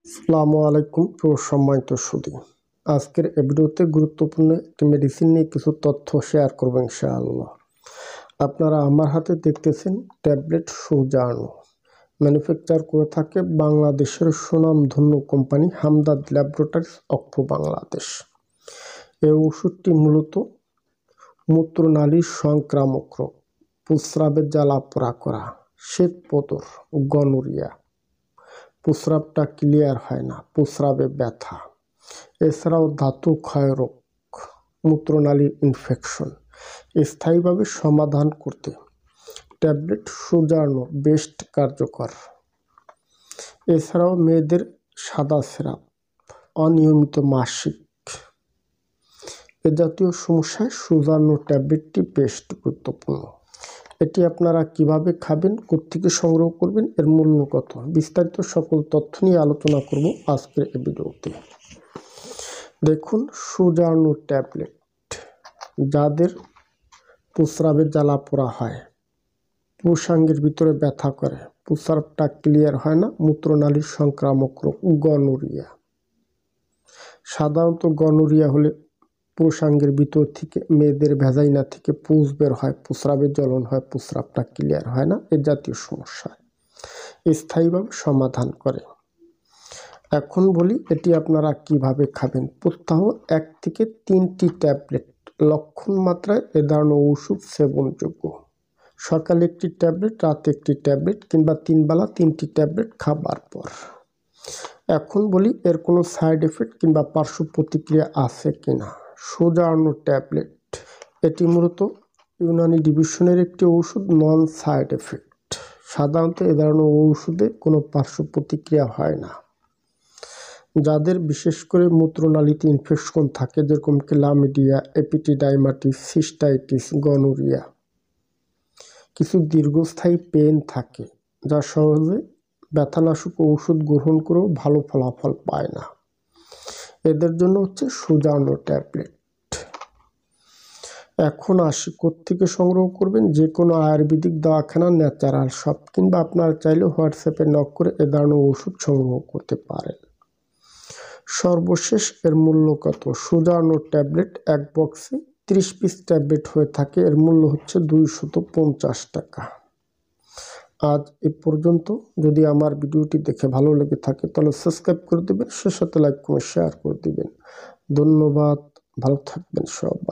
আসসালামু আলাইকুম প্রিয় সম্মানিত সুধী, আজকের এই ভিডিওতে গুরুত্বপূর্ণ একটি মেডিসিন নিয়ে কিছু তথ্য শেয়ার করব ইনশাআল্লাহ। আপনারা আমার হাতে দেখতেছেন ট্যাবলেট সুজানো, ম্যানুফ্যাকচার করে থাকে বাংলাদেশের সুনামধন্য কোম্পানি হামদাদ ল্যাবরেটরিজ অক্ষ বাংলাদেশ। এই ওষুধটি মূলত মূত্রনালীর সংক্রামক রোগ, প্রস্রাবের জ্বালা পোড়া করা, শ্বেতপদর, গনোরিয়া, প্রস্রাবটা ক্লিয়ার হয় না, প্রস্রাবে ব্যথা, এছাড়াও ধাতু ক্ষয় রোগ, মূত্রনালীর ইনফেকশন স্থায়ীভাবে সমাধান করতে ট্যাবলেট সুজানো বেস্ট কার্যকর। এছাড়াও মেয়েদের সাদা স্রাব, অনিয়মিত মাসিক এ জাতীয় সমস্যায় সুজানো ট্যাবলেটটি বেস্ট গুরুত্বপূর্ণ। এটি আপনারা কিভাবে খাবেন, কোত্থেকে সংগ্রহ করবেন, এর মূল্য কত, বিস্তারিত সকল তথ্য নিয়ে আলোচনা করব আজকের এই ভিডিওতে। দেখুন, সুজানো ট্যাবলেট যাদের প্রস্রাবের জ্বালা পোড়া হয়, পুরুষাঙ্গের ভিতরে ব্যথা করে, প্রস্রাবটা ক্লিয়ার হয় না, মূত্রনালীর সংক্রামক রোগ, গনোরিয়া। সাধারণত গনোরিয়া হলে পুরুষাঙ্গের ভিতর থেকে, মেয়েদের ভ্যাজাইনা থেকে পুজ বের হয়, প্রস্রাবের জ্বলন হয়, প্রস্রাবটা ক্লিয়ার হয় না, এ জাতীয় সমস্যা স্থায়ীভাবে সমাধান করে। এখন বলি এটি আপনারা কিভাবে খাবেন। প্রত্যহ 1 থেকে 3টি ট্যাবলেট লক্ষণ মাত্রায় এ ধরনের ওষুধ সেবনযোগ্য। সকালে একটি ট্যাবলেট, রাতে একটি ট্যাবলেট, কিংবা 3 বেলা 3টি ট্যাবলেট খাবার পর। এখন বলি এর কোনো সাইড এফেক্ট কিংবা পার্শ্ব প্রতিক্রিয়া আছে কিনা। সুজানো ট্যাবলেট এটি মূলত ইউনানি ডিভিশনের একটি ওষুধ, নন সাইড এফেক্ট। সাধারণত এ ধরনের ওষুধে কোনো পার্শ্ব প্রতিক্রিয়া হয় না। যাদের বিশেষ করে মূত্রনালীতে ইনফেকশন থাকে, যেরকম ক্লামিডিয়া, এপিডিডাইমাটিস, সিস্টাইটিস, গনোরিয়া, কিছু দীর্ঘস্থায়ী পেন থাকে, যা সহজে ব্যথানাশক ঔষধ গ্রহণ করেও ভালো ফলাফল পায় না, এদের জন্য হচ্ছে সুজানো ট্যাবলেট। এখন আসি কোত্থেকে সংগ্রহ করবেন। যে কোনো আয়ুর্বেদিক দওয়াখানা, ন্যাচারাল শপ, কিংবা আপনারা চাইলে হোয়াটসঅ্যাপে নক করে এ ধরনের ওষুধ সংগ্রহ করতে পারেন। সর্বশেষ এর মূল্য কত। সুজানো ট্যাবলেট এক বক্সে 30 পিস ট্যাবলেট হয়ে থাকে, এর মূল্য হচ্ছে 250 টাকা। আজ এ পর্যন্ত। যদি আমার ভিডিওটি দেখে ভালো লেগে থাকে তাহলে সাবস্ক্রাইব করে দেবেন, সে সাথে লাইক কমেন্ট শেয়ার করে দেবেন। ধন্যবাদ, ভালো থাকবেন সবাই।